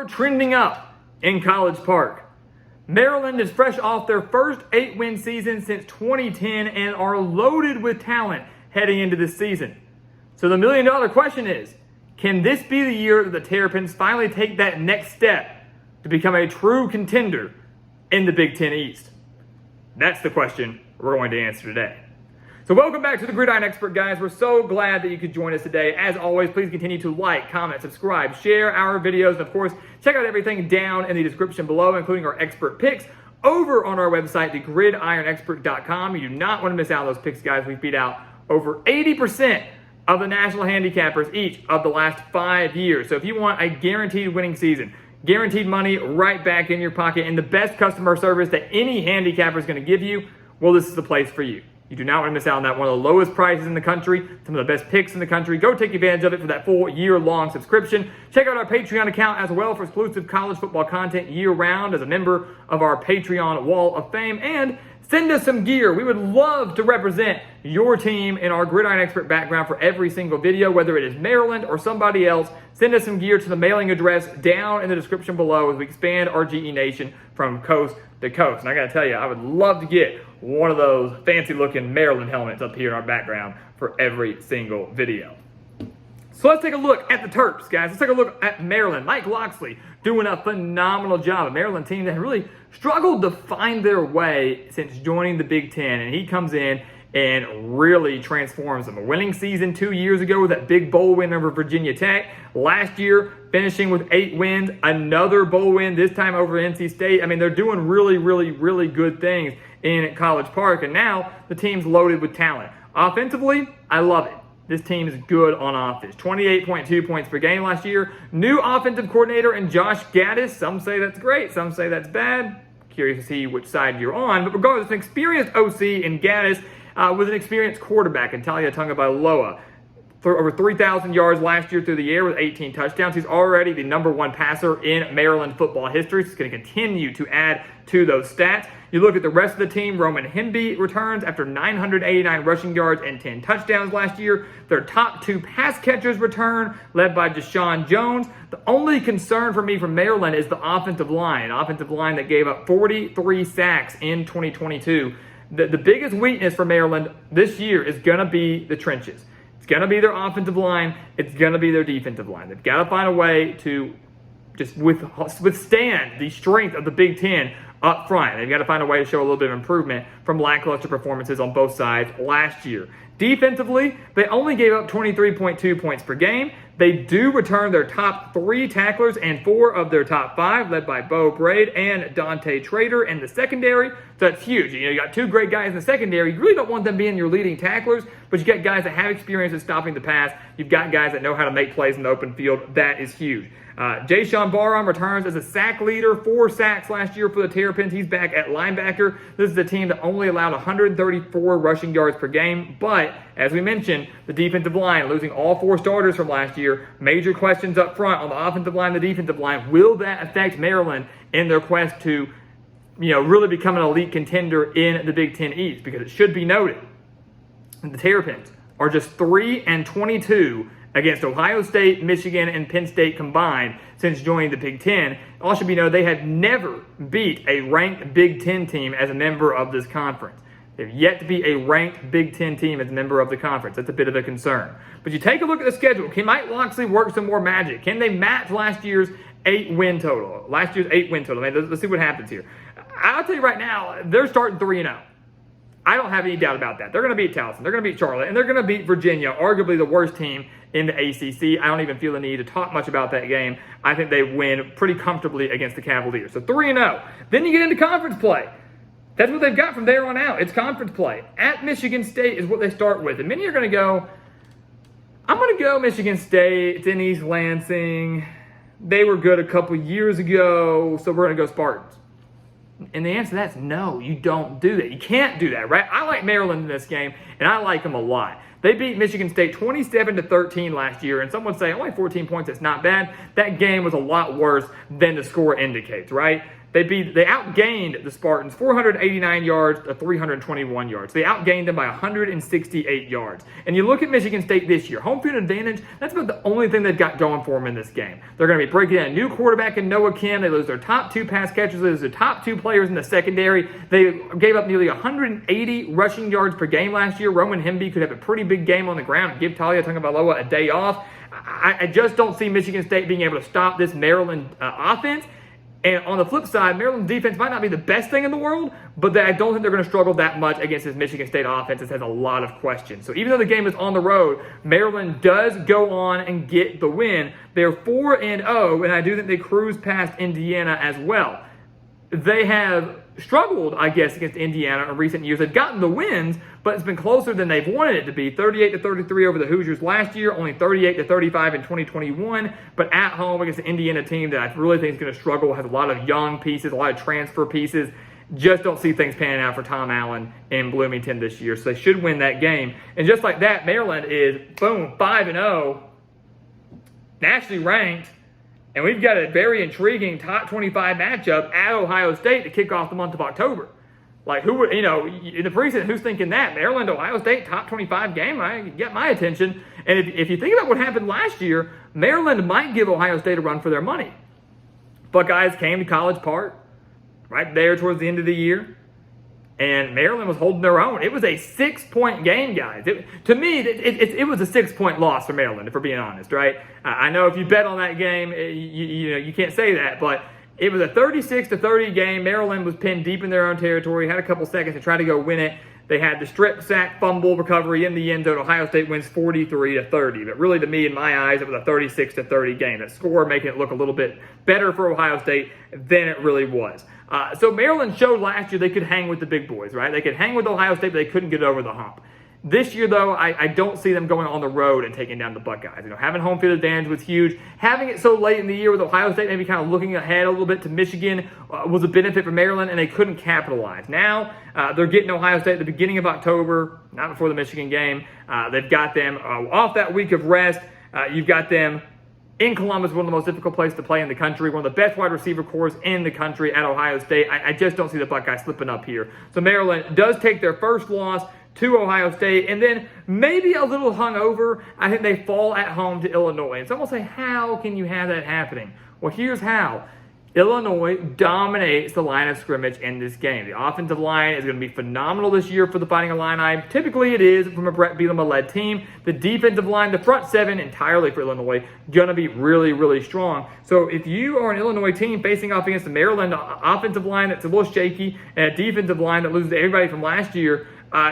are trending up in College Park. Maryland is fresh off their first 8-win season since 2010 and are loaded with talent heading into this season. So the million-dollar question is, can this be the year that the Terrapins finally take that next step to become a true contender in the Big Ten East? That's the question we're going to answer today. So welcome back to the Gridiron Expert, guys. We're so glad that you could join us today. As always, please continue to like, comment, subscribe, share our videos, and of course, check out everything down in the description below, including our expert picks over on our website, thegridironexpert.com. You do not want to miss out on those picks, guys. We beat out over 80% of the national handicappers each of the last 5 years. So if you want a guaranteed winning season, guaranteed money right back in your pocket, and the best customer service that any handicapper is going to give you, well, this is the place for you. You do not want to miss out on that. One of the lowest prices in the country, some of the best picks in the country. Go take advantage of it for that full year-long subscription. Check out our Patreon account as well for exclusive college football content year-round as a member of our Patreon Wall of Fame. And send us some gear. We would love to represent your team in our Gridiron Expert background for every single video, whether it is Maryland or somebody else. Send us some gear to the mailing address down in the description below as we expand our GE Nation from coast to coast. And I got to tell you, I would love to get one of those fancy-looking Maryland helmets up here in our background for every single video. So let's take a look at the Terps, guys. Let's take a look at Maryland. Mike Locksley doing a phenomenal job. A Maryland team that really struggled to find their way since joining the Big Ten. And he comes in and really transforms them. A winning season 2 years ago with that big bowl win over Virginia Tech. Last year, finishing with 8 wins. Another bowl win, this time over NC State. I mean, they're doing really good things in College Park. And now the team's loaded with talent. Offensively, I love it. This team is good on offense. 28.2 points per game last year. New offensive coordinator in Josh Gaddis. Some say that's great. Some say that's bad. Curious to see which side you're on. But regardless, an experienced OC in Gaddis with an experienced quarterback in Talia Tagovailoa. Over 3,000 yards last year through the air with 18 touchdowns. He's already the #1 passer in Maryland football history. So he's going to continue to add to those stats. You look at the rest of the team, Roman Hemby returns after 989 rushing yards and 10 touchdowns last year. Their top 2 pass catchers return, led by Deshaun Jones. The only concern for me from Maryland is the offensive line. An offensive line that gave up 43 sacks in 2022. The biggest weakness for Maryland this year is going to be the trenches. It's going to be their offensive line. It's going to be their defensive line. They've got to find a way to just withstand the strength of the Big Ten up front. They've got to find a way to show a little bit of improvement from lackluster performances on both sides last year. Defensively, they only gave up 23.2 points per game. They do return their top 3 tacklers and 4 of their top 5, led by Bo Braid and Dante Trader in the secondary. So that's huge. You got 2 great guys in the secondary. You really don't want them being your leading tacklers, but you got guys that have experience in stopping the pass. You've got guys that know how to make plays in the open field. That is huge. Jayshon Barham returns as a sack leader, 4 sacks last year for the Terrapins. He's back at linebacker. This is a team that only allowed 134 rushing yards per game. But, as we mentioned, the defensive line, losing all 4 starters from last year. Major questions up front on the offensive line, the defensive line. Will that affect Maryland in their quest to, really become an elite contender in the Big Ten East? Because it should be noted, the Terrapins are just 3-22 against Ohio State, Michigan, and Penn State combined since joining the Big Ten. Also should be noted, they have never beat a ranked Big Ten team as a member of this conference. They've yet to be a ranked Big Ten team as a member of the conference. That's a bit of a concern. But you take a look at the schedule. Can Mike Locksley work some more magic? Can they match last year's 8-win total? Let's see what happens here. I'll tell you right now, they're starting 3-0. I don't have any doubt about that. They're going to beat Towson. They're going to beat Charlotte. And they're going to beat Virginia, arguably the worst team in the ACC. I don't even feel the need to talk much about that game. I think they win pretty comfortably against the Cavaliers. So 3-0. Then you get into conference play. That's what they've got from there on out. It's conference play. At Michigan State is what they start with. And many are going to go, I'm going to go Michigan State. It's in East Lansing. They were good a couple years ago, so we're going to go Spartans. And the answer to that is no, you don't do that. You can't do that, right? I like Maryland in this game, and I like them a lot. They beat Michigan State 27-13 last year, and some would say only 14 points, that's not bad. That game was a lot worse than the score indicates, right? They outgained the Spartans 489 yards to 321 yards. They outgained them by 168 yards. And you look at Michigan State this year, home field advantage, that's about the only thing they've got going for them in this game. They're going to be breaking in a new quarterback in Noah Kim. They lose their top 2 pass catchers. They lose their top 2 players in the secondary. They gave up nearly 180 rushing yards per game last year. Roman Hemby could have a pretty big game on the ground and give Talia Tagovailoa a day off. I just don't see Michigan State being able to stop this Maryland offense. And on the flip side, Maryland's defense might not be the best thing in the world, but I don't think they're going to struggle that much against this Michigan State offense that has a lot of questions. So even though the game is on the road, Maryland does go on and get the win. They're 4-0, and I do think they cruise past Indiana as well. They have struggled, I guess, against Indiana in recent years. They've gotten the wins, but it's been closer than they've wanted it to be. 38-33 over the Hoosiers last year, only 38-35 in 2021. But at home against the Indiana team that I really think is going to struggle, has a lot of young pieces, a lot of transfer pieces. Just don't see things panning out for Tom Allen in Bloomington this year. So they should win that game. And just like that, Maryland is, boom, 5-0, nationally ranked. And we've got a very intriguing top 25 matchup at Ohio State to kick off the month of October. Like, who would, in the preseason, who's thinking that? Maryland, Ohio State, top 25 game? I get my attention. And if you think about what happened last year, Maryland might give Ohio State a run for their money. Buckeyes came to College Park right there towards the end of the year, and Maryland was holding their own. It was a 6-point game, guys. To me, it was a 6-point loss for Maryland, if we're being honest, right? I know if you bet on that game, you can't say that, but it was a 36-30 game. Maryland was pinned deep in their own territory, had a couple seconds to try to go win it. They had the strip sack fumble recovery in the end zone. Ohio State wins 43-30. But really, to me, in my eyes, it was a 36-30 game. That score making it look a little bit better for Ohio State than it really was. So Maryland showed last year they could hang with the big boys, right? They could hang with Ohio State, but they couldn't get over the hump. This year, though, I don't see them going on the road and taking down the Buckeyes. Having home field advantage was huge. Having it so late in the year with Ohio State maybe kind of looking ahead a little bit to Michigan was a benefit for Maryland, and they couldn't capitalize. Now, they're getting Ohio State at the beginning of October, not before the Michigan game. They've got them off that week of rest. You've got them in Columbus, one of the most difficult places to play in the country, one of the best wide receiver corps in the country at Ohio State. I just don't see the Buckeyes slipping up here. So Maryland does take their first loss to Ohio State, and then maybe a little hungover, I think they fall at home to Illinois. And someone will say, how can you have that happening? Well, here's how. Illinois dominates the line of scrimmage in this game. The offensive line is going to be phenomenal this year for the Fighting Illini. Typically it is from a Brett Bielema-led team. The defensive line, the front seven entirely for Illinois, going to be really, really strong. So if you are an Illinois team facing off against the Maryland offensive line that's a little shaky and a defensive line that loses to everybody from last year,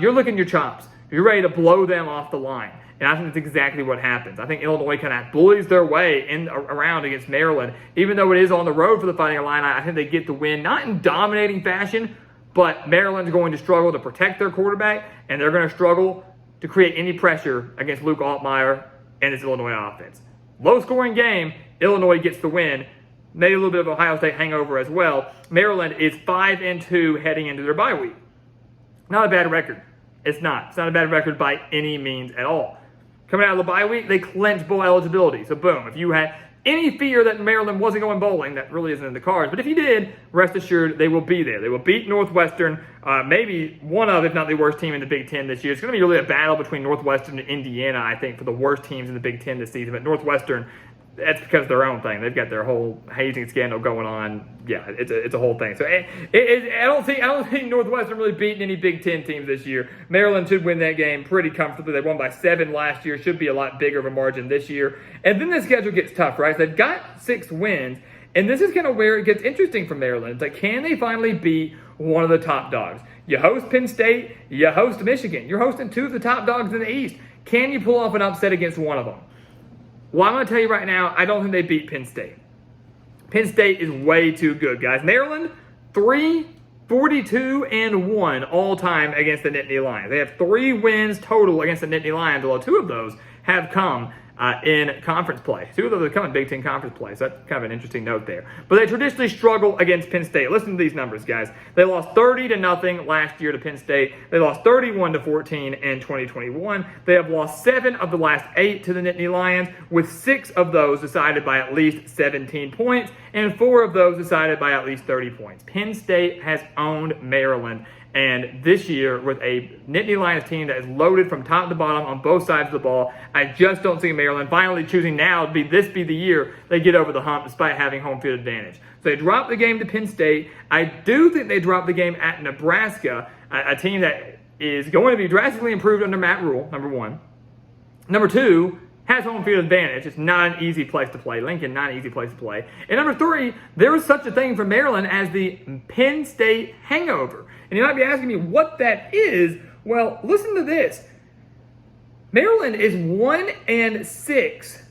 you're licking your chops. You're ready to blow them off the line. And I think that's exactly what happens. I think Illinois kind of bullies their way around against Maryland. Even though it is on the road for the Fighting Illini, I think they get the win, not in dominating fashion, but Maryland's going to struggle to protect their quarterback, and they're going to struggle to create any pressure against Luke Altmaier and his Illinois offense. Low-scoring game, Illinois gets the win. Maybe a little bit of Ohio State hangover as well. Maryland is 5-2 heading into their bye week. Not a bad record. It's not. It's not a bad record by any means at all. Coming out of the bye week, they clinch bowl eligibility. So boom, if you had any fear that Maryland wasn't going bowling, that really isn't in the cards. But if you did, rest assured they will be there. They will beat Northwestern, maybe one of, if not the worst team in the Big Ten this year. It's going to be really a battle between Northwestern and Indiana, I think, for the worst teams in the Big Ten this season. But Northwestern, that's because of their own thing. They've got their whole hazing scandal going on. Yeah, it's a whole thing. So I don't think Northwestern really beating any Big Ten teams this year. Maryland should win that game pretty comfortably. They won by 7 last year. Should be a lot bigger of a margin this year. And then the schedule gets tough, right? So they've got 6 wins. And this is kind of where it gets interesting for Maryland. It's like, can they finally beat one of the top dogs? You host Penn State. You host Michigan. You're hosting 2 of the top dogs in the East. Can you pull off an upset against one of them? Well, I'm going to tell you right now, I don't think they beat Penn State. Penn State is way too good, guys. Maryland, 3-42-1 all-time against the Nittany Lions. They have 3 wins total against the Nittany Lions, although 2 of those have come in conference play. 2 of those have come in Big Ten conference play, so that's kind of an interesting note there. But they traditionally struggle against Penn State. Listen to these numbers, guys. They lost 30-0 last year to Penn State. They lost 31-14 in 2021. They have lost 7 of the last 8 to the Nittany Lions, with 6 of those decided by at least 17 points, and 4 of those decided by at least 30 points. Penn State has owned Maryland. And this year, with a Nittany Lions team that is loaded from top to bottom on both sides of the ball, I just don't see Maryland finally choosing now to be the year they get over the hump despite having home field advantage. So they dropped the game to Penn State. I do think they dropped the game at Nebraska, a team that is going to be drastically improved under Matt Rule, number 1. Number 2, has home field advantage. It's not an easy place to play. Lincoln, not an easy place to play. And number 3, there is such a thing for Maryland as the Penn State hangover. And you might be asking me what that is. Well, listen to this. Maryland is 1-6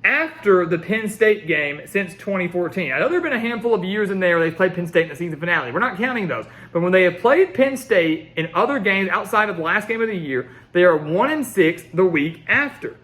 after the Penn State game since 2014. I know there have been a handful of years in there where they've played Penn State in the season finale. We're not counting those. But when they have played Penn State in other games outside of the last game of the year, they are 1-6 the week after.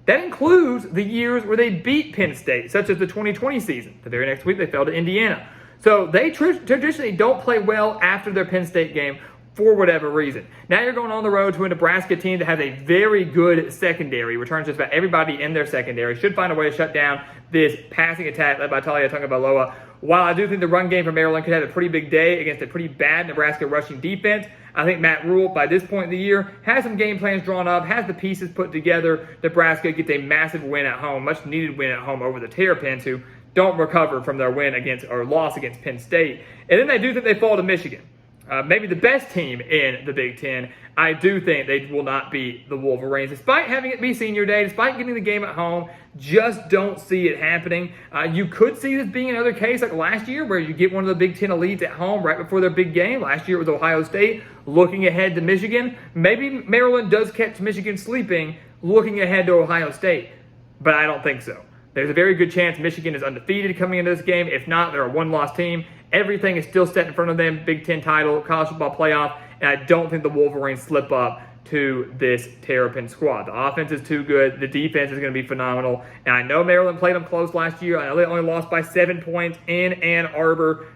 That includes the years where they beat Penn State, such as the 2020 season. The very next week, they fell to Indiana. So they traditionally don't play well after their Penn State game for whatever reason. Now you're going on the road to a Nebraska team that has a very good secondary, returns just about everybody in their secondary, should find a way to shut down this passing attack led by Talia Tagovailoa. While I do think the run game for Maryland could have a pretty big day against a pretty bad Nebraska rushing defense, I think Matt Rule, by this point in the year, has some game plans drawn up, has the pieces put together. Nebraska gets a massive win at home, much needed win at home over the Terrapins, who don't recover from their win against or loss against Penn State. And then they do think they fall to Michigan. Maybe the best team in the Big Ten. I do think they will not beat the Wolverines. Despite having it be senior day, despite getting the game at home, just don't see it happening. You could see this being another case like last year where you get one of the Big Ten elites at home right before their big game. Last year it was Ohio State looking ahead to Michigan. Maybe Maryland does catch Michigan sleeping looking ahead to Ohio State, but I don't think so. There's a very good chance Michigan is undefeated coming into this game. If not, they're a one-loss team. Everything is still set in front of them, Big Ten title, college football playoff, and I don't think the Wolverines slip up to this Terrapin squad. The offense is too good. The defense is going to be phenomenal. And I know Maryland played them close last year. I know they only lost by 7 points in Ann Arbor.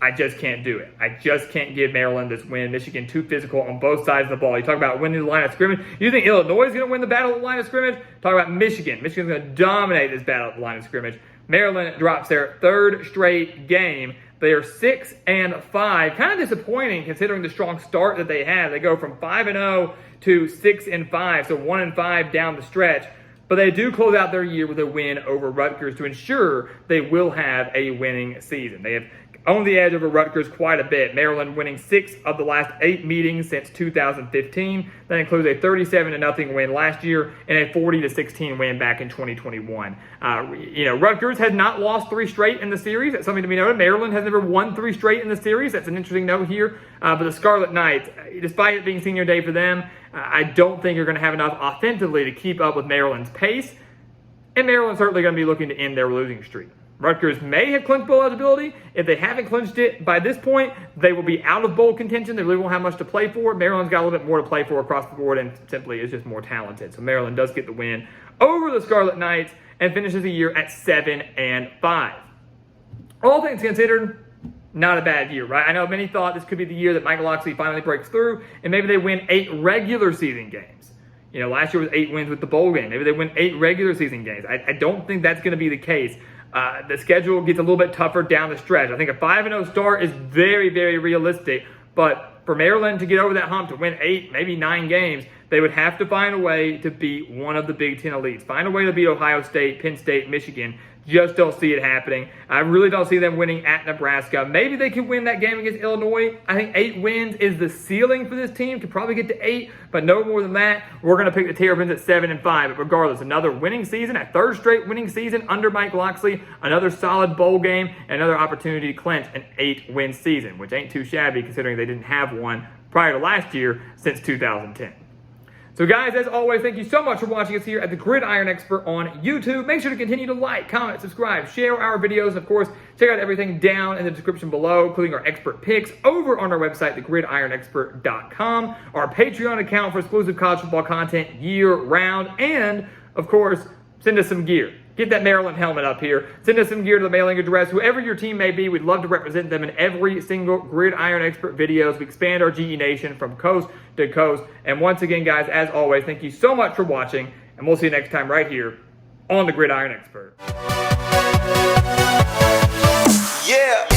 I just can't do it. I just can't give Maryland this win. Michigan too physical on both sides of the ball. You talk about winning the line of scrimmage. You think Illinois is going to win the battle of the line of scrimmage? Talk about Michigan. Michigan's going to dominate this battle of the line of scrimmage. Maryland drops their 3rd straight game. They are 6-5. Kind of disappointing considering the strong start that they had. They go from 5-0 to 6-5, so 1-5 down the stretch. But they do close out their year with a win over Rutgers to ensure they will have a winning season. They have owned the edge over Rutgers quite a bit. Maryland winning 6 of the last 8 meetings since 2015. That includes a 37-0 win last year and a 40-16 win back in 2021. Rutgers has not lost 3 straight in the series. That's something to be noted. Maryland has never won 3 straight in the series. That's an interesting note here. But the Scarlet Knights, despite it being senior day for them, I don't think you're going to have enough offensively to keep up with Maryland's pace. And Maryland's certainly going to be looking to end their losing streak. Rutgers may have clinched bowl eligibility. If they haven't clinched it by this point, they will be out of bowl contention. They really won't have much to play for. Maryland's got a little bit more to play for across the board and simply is just more talented. So Maryland does get the win over the Scarlet Knights and finishes the year at 7-5. All things considered, not a bad year, right? I know many thought this could be the year that Mike Locksley finally breaks through and maybe they win 8 regular season games. Last year was 8 wins with the bowl game. Maybe they win 8 regular season games. I don't think that's going to be the case. The schedule gets a little bit tougher down the stretch. I think a 5-0 start is very, very realistic. But for Maryland to get over that hump, to win 8, maybe 9 games, they would have to find a way to beat one of the Big Ten elites. Find a way to beat Ohio State, Penn State, Michigan. Just don't see it happening. I really don't see them winning at Nebraska. Maybe they can win that game against Illinois. I think 8 wins is the ceiling for this team. Could probably get to 8, but no more than that. We're going to pick the Terrapins at 7-5. But regardless, another winning season, a 3rd straight winning season under Mike Locksley, another solid bowl game, and another opportunity to clinch an 8-win season, which ain't too shabby considering they didn't have one prior to last year since 2010. So guys, as always, thank you so much for watching us here at the Gridiron Expert on YouTube. Make sure to continue to like, comment, subscribe, share our videos, and of course, check out everything down in the description below, including our expert picks over on our website, thegridironexpert.com, our Patreon account for exclusive college football content year-round, and of course, send us some gear. Get that Maryland helmet up here. Send us some gear to the mailing address. Whoever your team may be, we'd love to represent them in every single Gridiron Expert videos. We expand our GE Nation from coast to coast. And once again, guys, as always, thank you so much for watching, and we'll see you next time right here on the Gridiron Expert. Yeah.